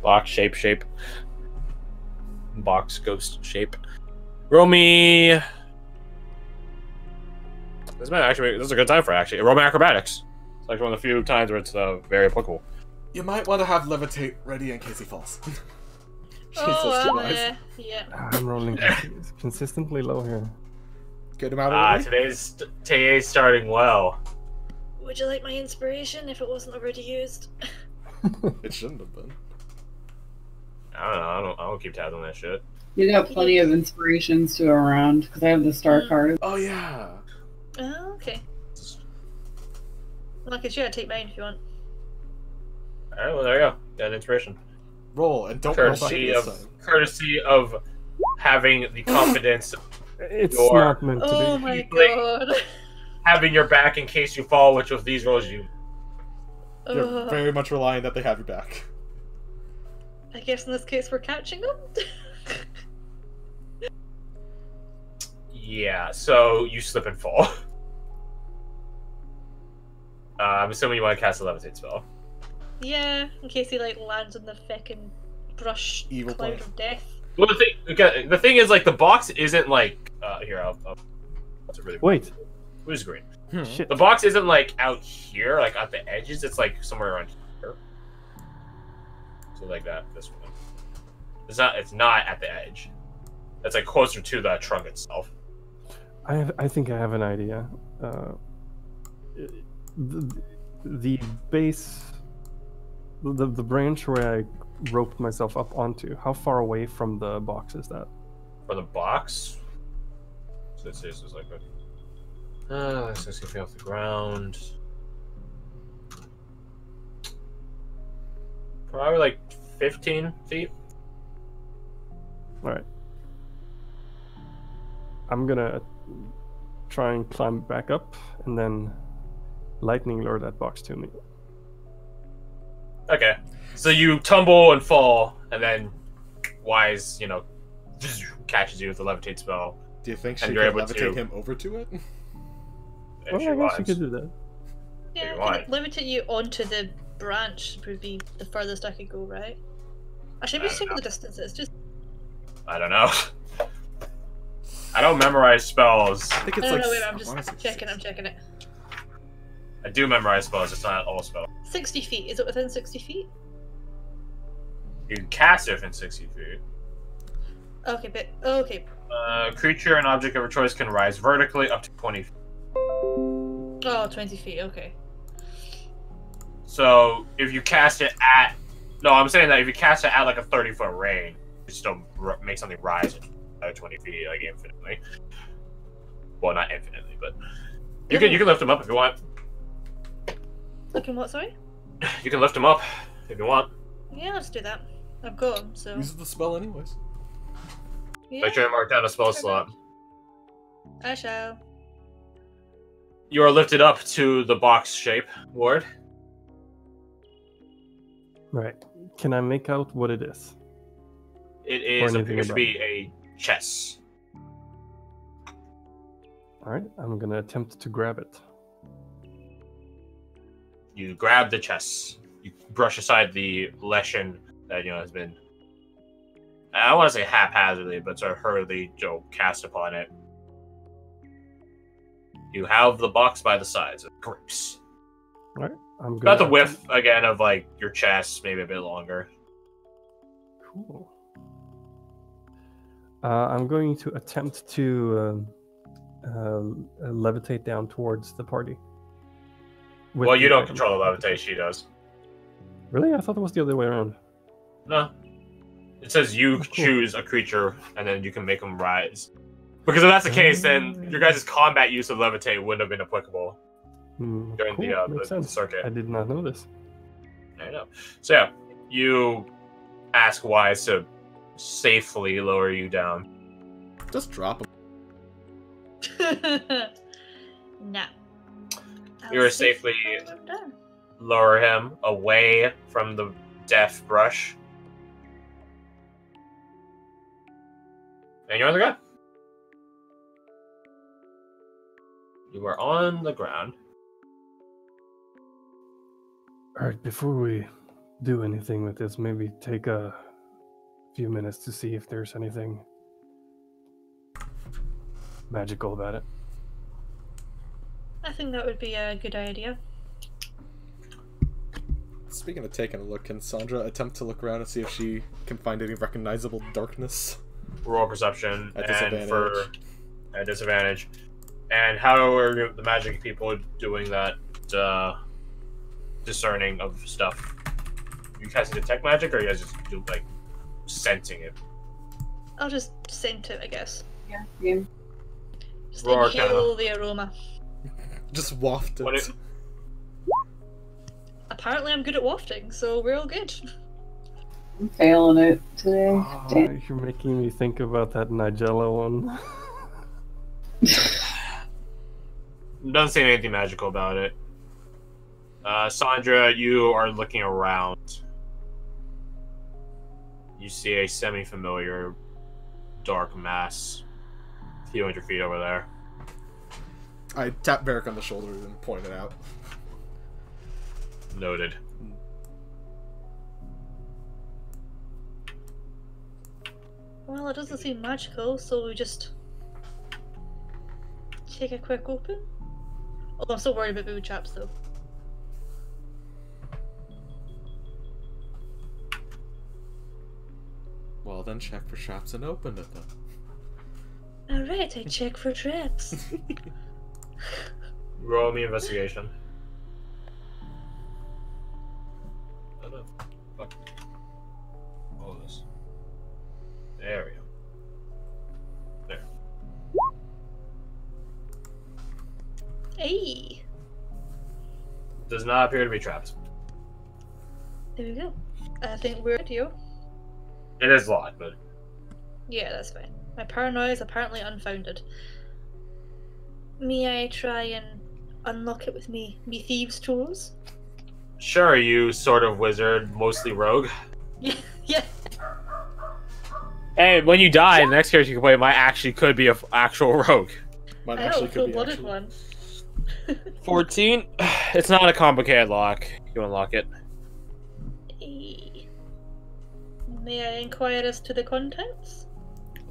Box shape. Box ghost shape. Roll me. This is a good time for actually. Roll me acrobatics. It's like one of the few times where it's very applicable. You might want to have levitate ready in case he falls. Yeah. I'm rolling consistently low here. Get him out of the way. Today's starting well. Would you like my inspiration if it wasn't already used? It shouldn't have been. I don't keep tabs on that shit. You got plenty of inspirations to go around because I have the star card. Oh yeah. Oh, okay. Well, I can sure take mine if you want. Alright, well there you go. Got an inspiration. Roll and don't courtesy of having the confidence. It's not meant to be. Oh my god. Having your back in case you fall, which with these rolls you. You're very much relying that they have your back. I guess in this case we're catching them. Yeah, so you slip and fall. I'm assuming you want to cast a levitate spell. Yeah, in case he like lands on the feckin' brush Evil cloud plan. of death. Well, the thing is, like, the box isn't like here. That's a really Wait. Who's green? Shit. The box isn't like out here, like at the edges. It's like somewhere around here. So like that. This one. It's not at the edge. It's like closer to the trunk itself. I think I have an idea. The base, the branch where I roped myself up onto. How far away from the box is that? For the box. So it says it's like a 60 feet off the ground. Probably like 15 feet. All right. I'm gonna try and climb back up and then lightning lure that box to me. Okay. So you tumble and fall, and then Wise, catches you with the levitate spell. Do you think she And could you're able levitate to- him over to it? Well, I guess you could do that. Yeah, you I want. could levitate you onto the branch would be the furthest I could go, right? Actually, I we just don't see what the distance is. Just I don't know. I don't memorize spells. I think I it's don't like. know. Wait, I'm I wanna just say checking. I'm 60. checking it. I do memorize spells, it's not all spells. 60 feet. Is it within 60 feet? You can cast it within 60 feet. Okay, but okay. Creature and object of your choice can rise vertically up to 20 feet. Oh, 20 feet. Okay. So if you cast it at... No, I'm saying that if you cast it at like a 30-foot range, you still make something rise at 20 feet, like infinitely. Well, not infinitely, but... You can lift them up if you want. Looking what? Sorry. You can lift them up if you want. Yeah, let's do that. I've got them, so. Uses the spell anyways. Yeah, Make sure you mark down a spell slot. I shall. You are lifted up to the box shape, Ward. Right. Can I make out what it is? It appears to be a chess. All right. I'm gonna attempt to grab it. You grab the chess. You brush aside the lesson that has been. I don't want to say haphazardly, but sort of hurriedly cast upon it. You have the box by the sides. It grips. All right. I'm About gonna the width again of like your chest, maybe a bit longer. Cool. I'm going to attempt to levitate down towards the party. Well, you don't control the levitate, she does. Really? I thought it was the other way around. No. It says you cool. choose a creature, and then you can make them rise. Because if that's the case, then your guys' combat use of levitate wouldn't have been applicable during Cool. the Makes sense. circuit. I did not know this. I know. So yeah, you ask Wise to safely lower you down. Just drop him. No. You're safely lower him away from the death brush. And you're on the ground. You are on the ground. All right. Before we do anything with this. Maybe take a few minutes to see if there's anything magical about it. I think that would be a good idea. Speaking of taking a look, can Sandra attempt to look around and see if she can find any recognizable darkness? Roll perception At and for at disadvantage. And how are the magic people doing that discerning of stuff? You guys detect magic, or you guys just do like sensing it? I'll just scent it, I guess. Yeah. Game. Just Roar inhale the aroma. Just waft it. What it- Apparently I'm good at wafting, so we're all good. I'm failing it today. Oh, Damn. you're making me think about that Nigella one. Doesn't say anything magical about it. Sandra, you are looking around. You see a semi-familiar dark mass a few hundred feet over there. I tap Varric on the shoulder and point it out. Noted. Well, it doesn't seem magical, so we just take a quick open. Although I'm still worried about booby traps, though. Well, then check for traps and open it then. Alright, I check for traps. Roll me investigation. Oh, no. Fuck. All this. There we go. There. Hey! Does not appear to be trapped. There we go. I think we're ready. It is locked, but Yeah, that's fine. My paranoia is apparently unfounded. May I try and unlock it with me thieves' tools? sure, you sort of wizard, mostly rogue. Yeah, yeah. And when you die, the next character you can play could be an actual rogue. Might I actually know, could be full-blooded actually. one. 14. It's not a complicated lock. You unlock it. Hey. May I inquire as to the contents?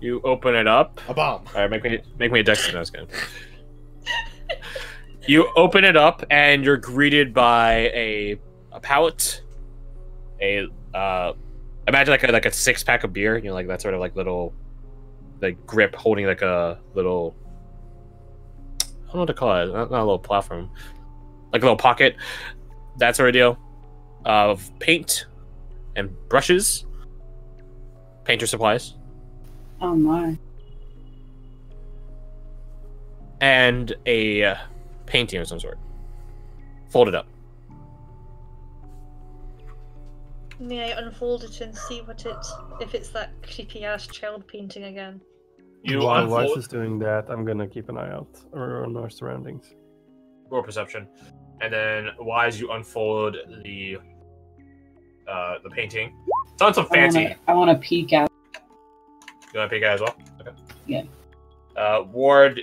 You open it up. A bomb. All right, make me a dex. No, it's good. You open it up, and you're greeted by a pallet. Imagine like a 6-pack of beer. You know, like that sort of like little, like grip holding like a little. I don't know what to call it. Not a little platform, like a little pocket. That sort of deal. Of paint and brushes, painter supplies, Oh my. and a painting of some sort. Folded up. May I unfold it and see if it's that creepy ass child painting again? You While Weiss unfold. is doing that, I'm gonna keep an eye out on our surroundings. Roll perception, and then Wise, you unfold the painting. It's on some fancy. I want to peek out. You want to peek at it as well? Okay. Yeah. Ward,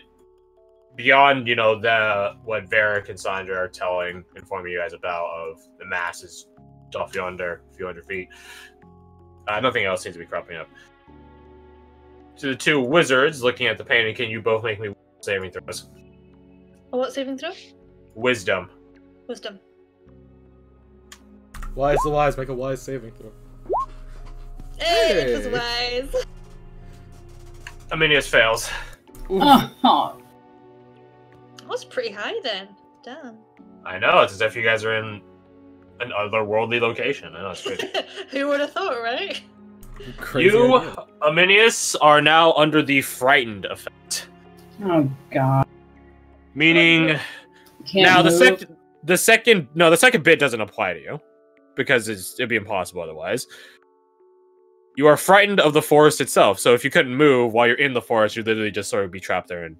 beyond what Varric and Sandra are informing you guys about of the masses off yonder, a few hundred feet. Nothing else seems to be cropping up. To the two wizards looking at the painting, can you both make me saving throws? Oh, what saving throw? Wisdom. Wisdom. Wise the wise, make a wise saving throw. Hey, it Hey. was wise. Aminius fails. Oh, That's pretty high then. Damn. I know, it's as if you guys are in an otherworldly location. I know, it's crazy. Who would have thought, right? Crazy You, idea. Aminius, are now under the frightened effect. oh god. Meaning, Can't now move. the second bit doesn't apply to you because it'd be impossible otherwise. You are frightened of the forest itself, so if you couldn't move while you're in the forest, you'd literally just sort of be trapped there, and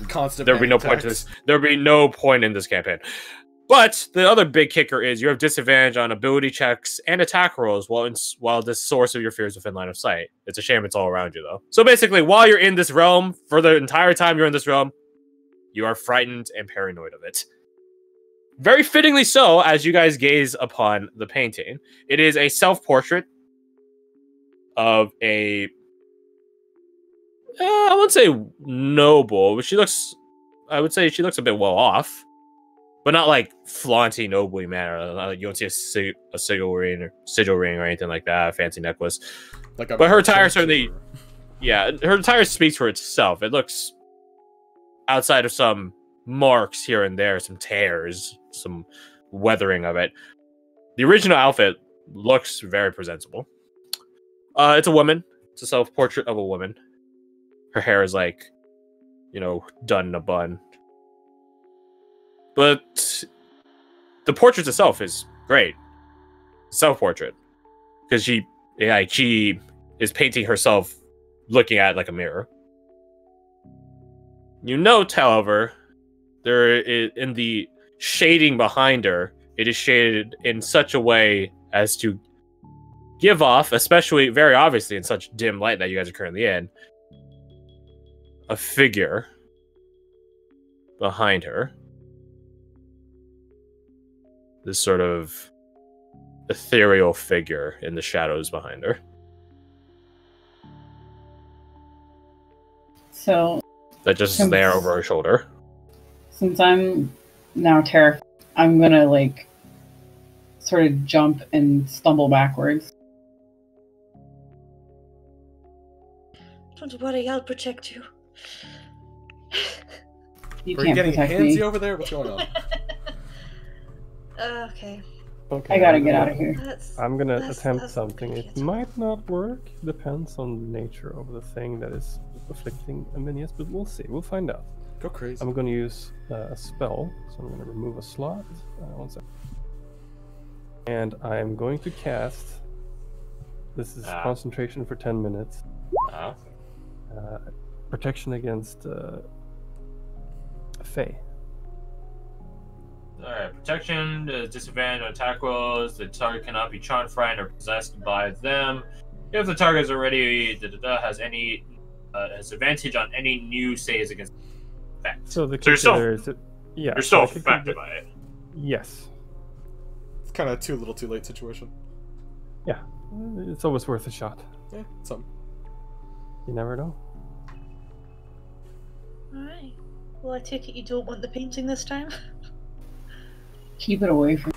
Constant there'd be no panic point to attacks. this. There'd be no point in this campaign. But the other big kicker is you have disadvantage on ability checks and attack rolls while this source of your fear is within line of sight. It's a shame it's all around you, though. So basically, while you're in this realm, for the entire time you're in this realm, you are frightened and paranoid of it. very fittingly so, as you guys gaze upon the painting, it is a self-portrait of a I wouldn't say noble, but I would say she looks a bit well off, but not like flaunty nobly manner. Like you don't see a sigil ring or anything like that, a fancy necklace. Like but her attire certainly, yeah, her attire speaks for itself. It looks, outside of some marks here and there, some tears, some weathering of it, the original outfit looks very presentable. It's a woman. It's a self-portrait of a woman. Her hair is like, done in a bun. But the portrait itself is great. Self-portrait. Because she is painting herself looking at like a mirror. You note, however, there is, in the shading behind her, it is shaded in such a way as to give off, especially very obviously in such dim light that you guys are currently in, a figure behind her. This sort of ethereal figure in the shadows behind her. So that just is there over her shoulder. Since I'm now terrified, I'm gonna like sort of jump and stumble backwards. Don't worry, I'll protect you. You Are can't you getting protect handsy me. over there? What's going on? Okay. Okay. I gotta get out of here. I'm gonna That's attempt something. It complicated. might not work. Depends on the nature of the thing that is afflicting Aminius, but we'll see. We'll find out. Go crazy. I'm gonna use a spell, so I'm gonna remove a slot. 1 second. And I'm going to cast. This is concentration for 10 minutes. Protection against Fae. Alright, protection, disadvantage on attack rolls. The target cannot be charmed, frightened, or possessed by them. If the target is already has advantage on any new saves against effect. So the you're still, yeah, you're still affected by it. Yes. It's kind of too little, too late situation. Yeah, it's always worth a shot. Yeah, some. You never know. Alright. Well, I take it you don't want the painting this time? Keep it away from.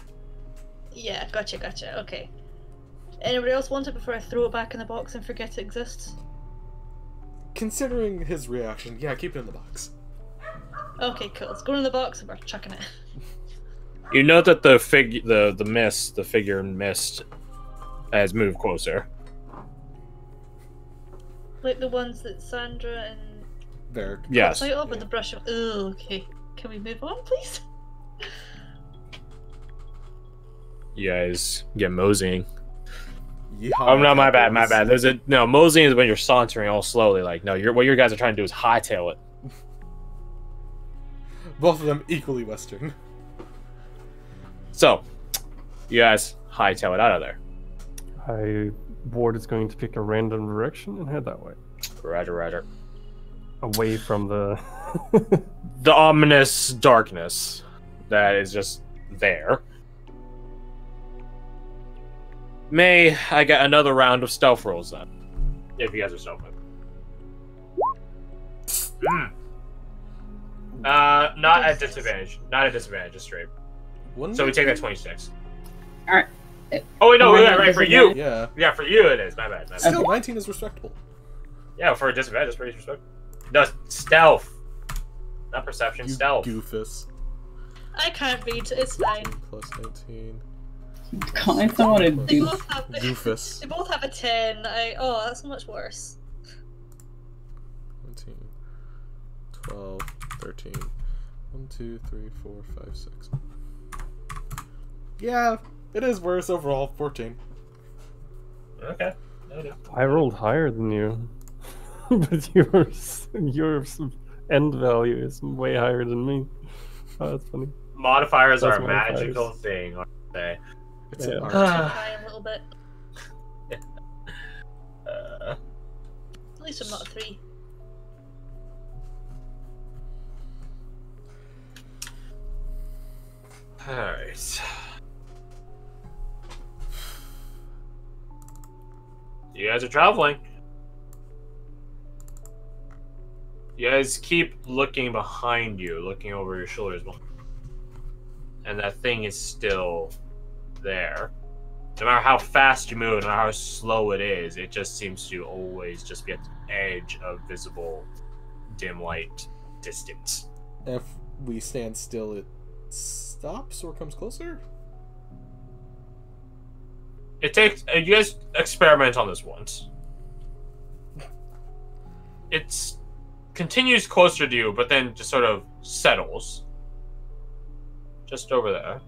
Yeah, gotcha. Okay. Anybody else want it before I throw it back in the box and forget it exists? Considering his reaction, yeah, keep it in the box. Okay, cool. It's going in the box and we're chucking it. You note that the figure in mist has moved closer. Like the ones that Sandra and There. Yes. out of with the brush. Oh, okay. Can we move on, please? You guys get moseying. Yeehaw, Oh no, my bad. cowboys. Moseying is when you're sauntering all slowly. Like, no, what your guys are trying to do is hightail it. Both of them equally Western. So, you guys hightail it out of there. Ward is going to pick a random direction and head that way. Roger. Away from the... The ominous darkness that is just there. May I get another round of stealth rolls then? If you guys are stealthing. Not at disadvantage. Not at disadvantage, just straight. So we take that 26. Alright. Oh wait, no, right, for you. Yeah. Yeah, for you it is. My bad. Still, 19 is respectable. Yeah, for a disadvantage, that's pretty respectable. No, stealth. Not perception, You stealth. goofus. I can't read. It's fine. Plus 19. Calling someone a They doof. both have. Goofus. They both have a 10. Oh, that's much worse. 19, 12, 13. 1, 2, 3, 4, 5, 6. Yeah, it is worse overall. 14. Okay. I rolled higher than you. But your end value is way higher than me. Oh, that's funny. Modifiers That's are a modifiers. magical thing, aren't they? It's Yeah. an art. Try a little bit. Uh, At least I'm not a 3. Alright. You guys are traveling. You guys keep looking behind you, looking over your shoulders. And that thing is still there. No matter how fast you move, no matter how slow it is, it just seems to always just be at the edge of visible dim light distance. If we stand still, it stops or comes closer? It takes... you guys experiment on this once. It continues closer to you, but then just sort of settles. Just over there.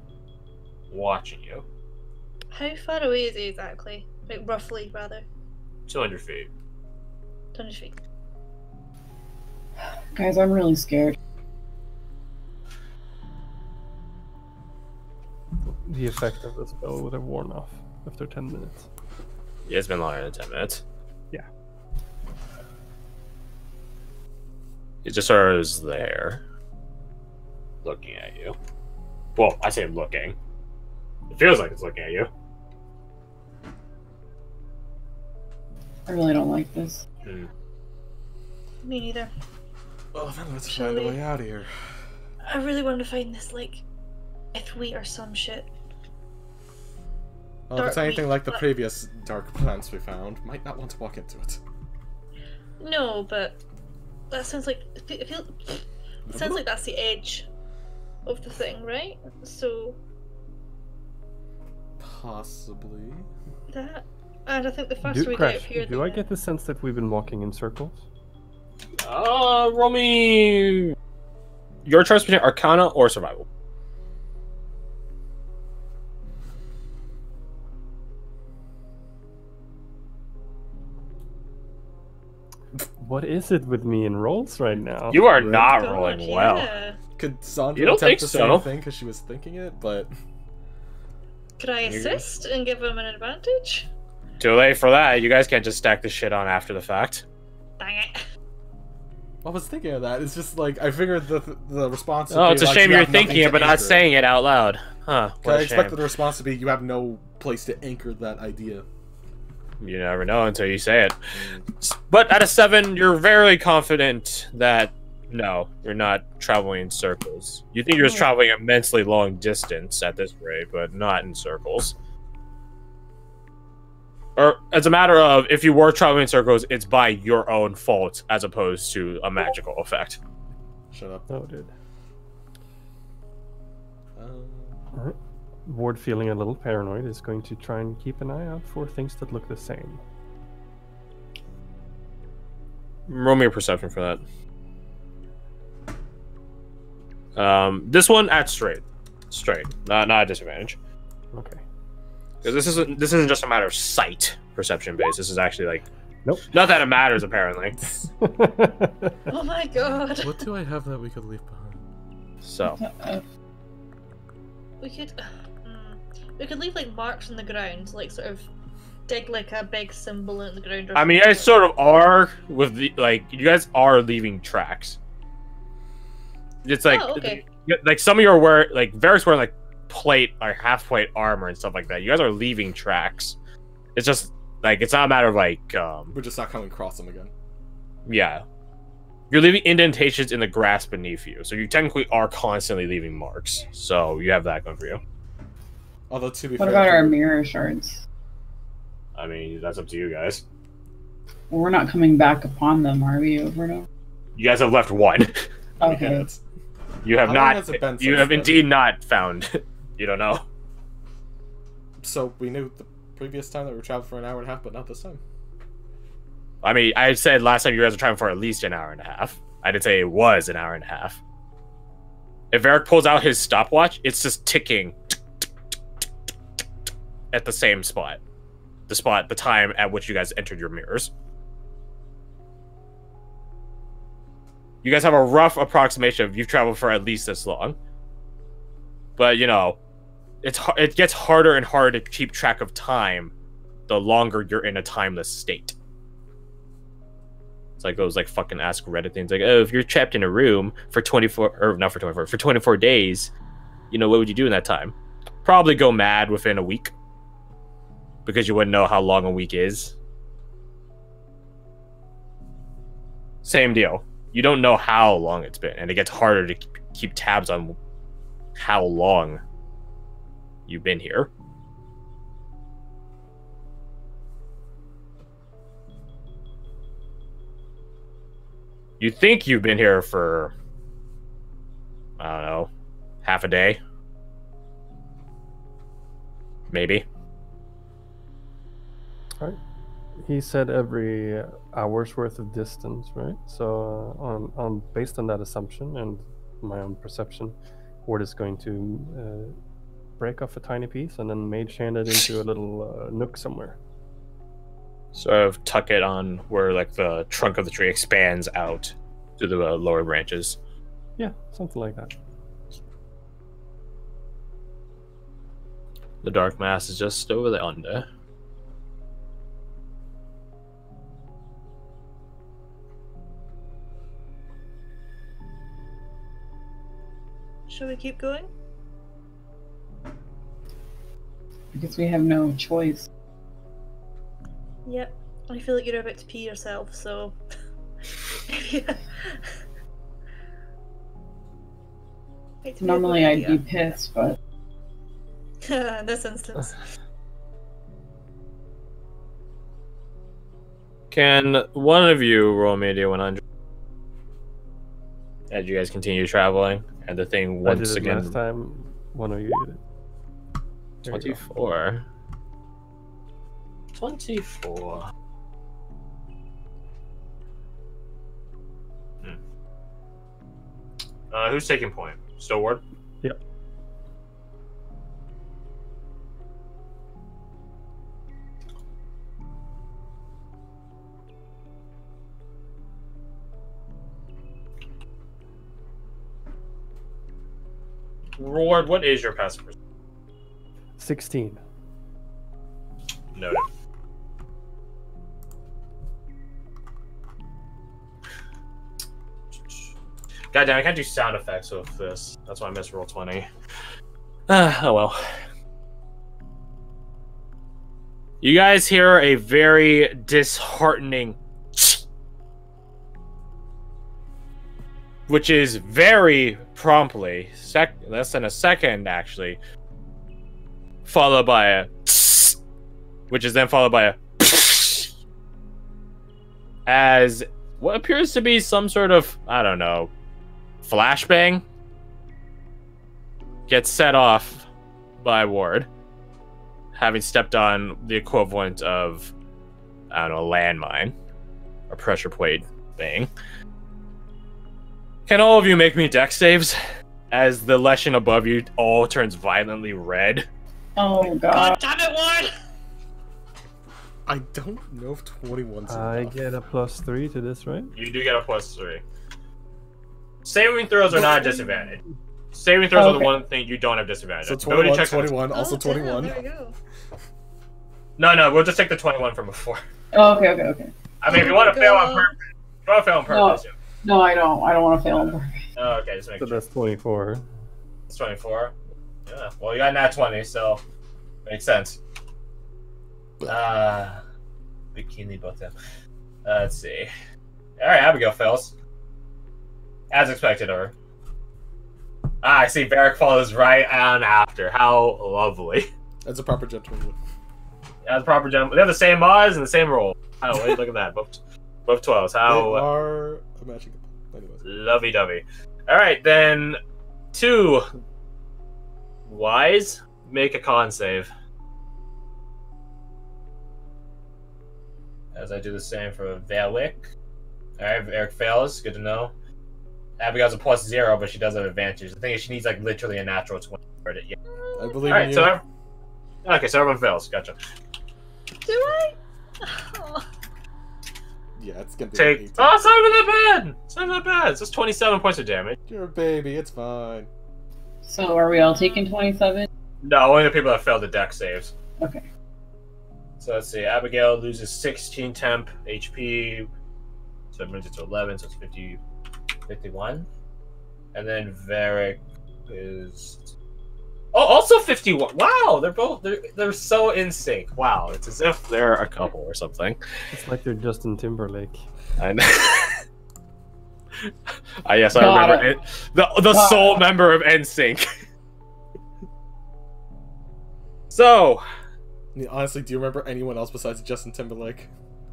Watching you. How far away is he exactly? Like, roughly, rather. 200 feet. 200 feet. Guys, I'm really scared. The effect of the spell would have worn off after 10 minutes. Yeah, it's been longer than 10 minutes. Yeah. It just sort of is there. Looking at you. Well, I say looking. It feels like it's looking at you. I really don't like this. Hmm. Me neither. Oh, then let's Shall find a we- way out of here. I really want to find this, like, Ithwe or some shit. Well, if it's Dark anything meat, like the but- previous dark plants we found, might not want to walk into it. No, but that sounds like it sounds like that's the edge of the thing, right? So Possibly. that, and I think the faster we get Crash, up here, do I get the sense that we've been walking in circles? Roll me your choice between Arcana or Survival. What is it with me in rolls right now? You are Right. not God, rolling yeah. well. Could Sandra You don't think attempt the so? same thing because she was thinking it, but Could I assist and give him an advantage? Too late for that. You guys can't just stack this shit on after the fact. Dang it. I was thinking of that. It's just like I figured the response. Would Oh, be it's a like, shame you you're have nothing thinking to it, but not anchor. saying it out loud. Huh? What I a expected shame. the response to be you have no place to anchor that idea. You never know until you say it. But at a 7, you're very confident that no, you're not traveling in circles. You think you're just traveling immensely long distance at this rate, but not in circles. Or as a matter of, if you were traveling in circles, it's by your own fault as opposed to a magical effect. Shut up. Oh, dude. Um, Alright. Ward, feeling a little paranoid, is going to try and keep an eye out for things that look the same. Roll me a perception for that. This one at straight, not at disadvantage. Okay. Because this isn't just a matter of sight perception based. This is actually like, Nope. Not that it matters apparently. Oh my god. what do I have that we could leave behind? So We could leave like marks on the ground, like sort of dig like a big symbol in the ground. Or I mean, you something. guys sort of are with the you guys are leaving tracks. It's like Oh, okay. like some of you are wearing like Varric's wearing like plate or half plate armor and stuff like that. You guys are leaving tracks. It's just like it's not a matter of like We're just not coming across them again. yeah. You're leaving indentations in the grass beneath you, so you technically are constantly leaving marks. So you have that going for you. Although to be What fair, about if our we- mirror shards? I mean, that's up to you guys. Well, we're not coming back upon them, are we? Over and over. You guys have left one. Okay. minutes? You have How long not. has it been You since have then? indeed not found. You don't know. So we knew the previous time that we traveled for an hour and a half, but not this time. I mean, I said last time you guys were traveling for at least an hour and a half. I did say it was an hour and a half. If Eric pulls out his stopwatch, it's just ticking at the same spot. The time at which you guys entered your mirrors. You guys have a rough approximation of you've traveled for at least this long. But, you know, it gets harder and harder to keep track of time the longer you're in a timeless state. It's like those like fucking Ask Reddit things like, oh, if you're trapped in a room for 24 days, what would you do in that time? Probably go mad within a week. Because you wouldn't know how long a week is. Same deal. You don't know how long it's been, and it gets harder to keep tabs on how long you've been here. You think you've been here for, I don't know, half a day? Maybe. Right. He said every hour's worth of distance, right? So on based on that assumption and my own perception, Ward is going to break off a tiny piece and then mage hand it into a little nook somewhere. Sort of tuck it on where like the trunk of the tree expands out to the lower branches. Yeah, something like that. The dark mass is just over the under. Shall we keep going? Because we have no choice. Yep. I feel like you're about to pee yourself, so... Normally I'd be pissed, but... In this instance. Can one of you roll me a D100? As you guys continue traveling, and the thing once I did it again... last time, one of you did it. There you go. 24. 24. Who's taking point? Still Ward? Yep. Ward, what is your passive perception? 16. Noted. Goddamn, I can't do sound effects with this. That's why I missed roll 20. Oh well. You guys hear a very disheartening, which is very promptly, less than a second actually, followed by a, which is then followed by a, as what appears to be some sort of, I don't know, flashbang gets set off by Ward, having stepped on the equivalent of, I don't know, a landmine, a pressure plate thing. Can all of you make me dex saves? As the lesson above you all turns violently red. Oh God god. damn it, Ward! I don't know if 21's I enough. get a +3 to this, right? You do get a +3. Saving throws are not a disadvantage. Saving throws are the one thing you don't have disadvantage. So Ability 21, checks 21, also damn, 21. there we go. No, we'll just take the 21 from before. Oh, okay. I mean, if you want to fail on purpose, yeah. No, I don't. I don't want to fail on purpose. Oh, okay, just make So sure. that's 24. It's 24. Yeah, well, you got nat 20, so makes sense. Bikini both them. Let's see. Alright, Abigail fails. As expected of her. I see Varric follows right on after. How lovely. That's a proper gentleman. As proper gentleman. They have the same mods and the same role. Oh, wait, look at that. Both 12s. They How are a matching. Anyways. lovey-dovey. Alright, then 2 wise. Make a con save. As I do the same for Valwick. Alright, Eric fails. Good to know. Abigail's a +0, but she does have advantage. The thing is, she needs like literally a natural 20 for it. Yeah. I believe Alright, in you. so okay, so everyone fails. Gotcha. Do I? Oh. Yeah, it's gonna be Take. an 18. Oh, it's not even that bad. It's not that bad. It's just 27 points of damage. You're a baby, it's fine. So are we all taking 27? No, only the people that failed the deck saves. Okay. So let's see. Abigail loses 16 temp HP. So it brings it to 11, so it's 51. And then Varric is Oh, also 51. Wow, they're so in sync. Wow, it's as if they're a couple or something. It's like they're Justin Timberlake. I know. Yes, I remember it. The sole member of NSYNC. So, I mean, honestly, do you remember anyone else besides Justin Timberlake?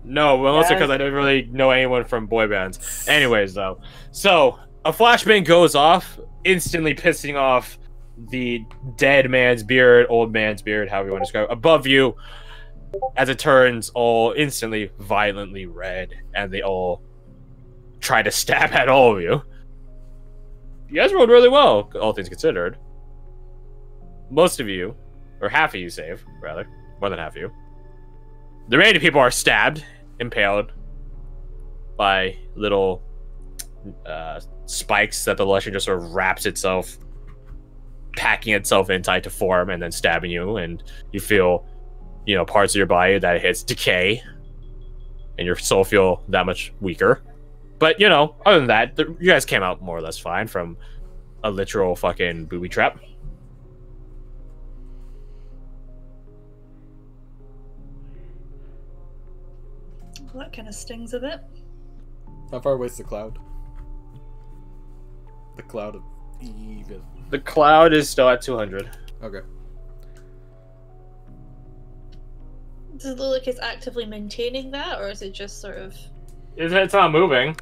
no, well, mostly because I don't really know anyone from boy bands. Anyways, though, so a flashbang goes off, instantly pissing off the dead man's beard, old man's beard, however you want to describe it, above you, as it turns all instantly violently red, and they all try to stab at all of you. You guys rolled really well, all things considered. Most of you, or half of you save, rather, more than half of you. The remaining people are stabbed, impaled by little spikes that the Lusher just sort of wraps itself, packing itself in tight to form, and then stabbing you, and you feel, you know, parts of your body that it hits decay, and your soul feel that much weaker. But, you know, other than that, you guys came out more or less fine from a literal fucking booby trap. Well, that kind of stings a bit. How far away is the cloud? The cloud of evil. The cloud is still at 200. Okay. Does it look like it's actively maintaining that, or is it just sort of... It's not moving.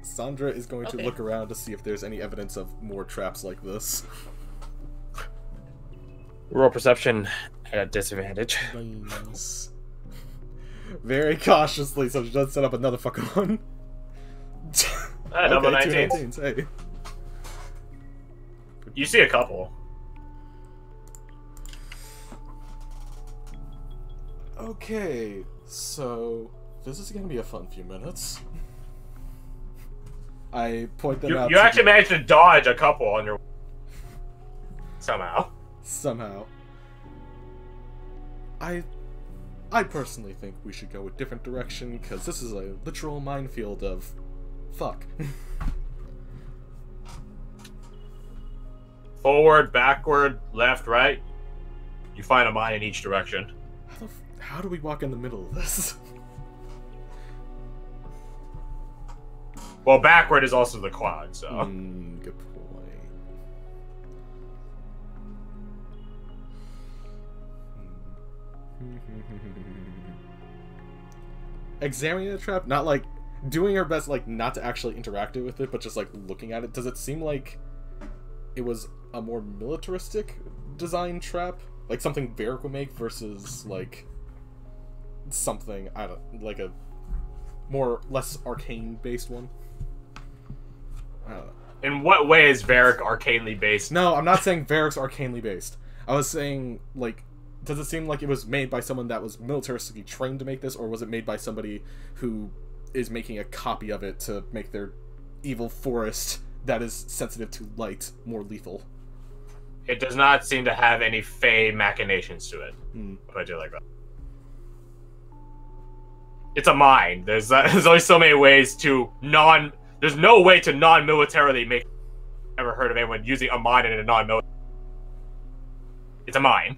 Sandra is going to look around to see if there's any evidence of more traps like this. Roll perception at a disadvantage. Nice. Very cautiously, so she does set up another fucking one. Double Okay, 19. 2 19s, hey. You see a couple. Okay, so this is gonna be a fun few minutes. I point them out. You actually managed to dodge a couple on your... Somehow. I personally think we should go a different direction, because this is a literal minefield of... fuck. Forward, backward, left, right. You find a mine in each direction. How do we walk in the middle of this? Well, backward is also the quad, so... Good point. Examining the trap, not like doing our best, like not to actually interact with it, but just like looking at it. Does it seem like it was a more militaristic design trap, like something Varric would make, versus like something like a less arcane based one? I don't know. In what way is Varric arcanely based? No, I'm not saying Varric's arcanely based. I was saying, like, does it seem like it was made by someone that was militaristically trained to make this, or was it made by somebody who is making a copy of it to make their evil forest that is sensitive to light more lethal? It does not seem to have any fey machinations to it. If I do like that. It's a mine. There's only so many ways to There's no way to non-militarily make... Ever heard of anyone using a mine in a non-military... It's a mine.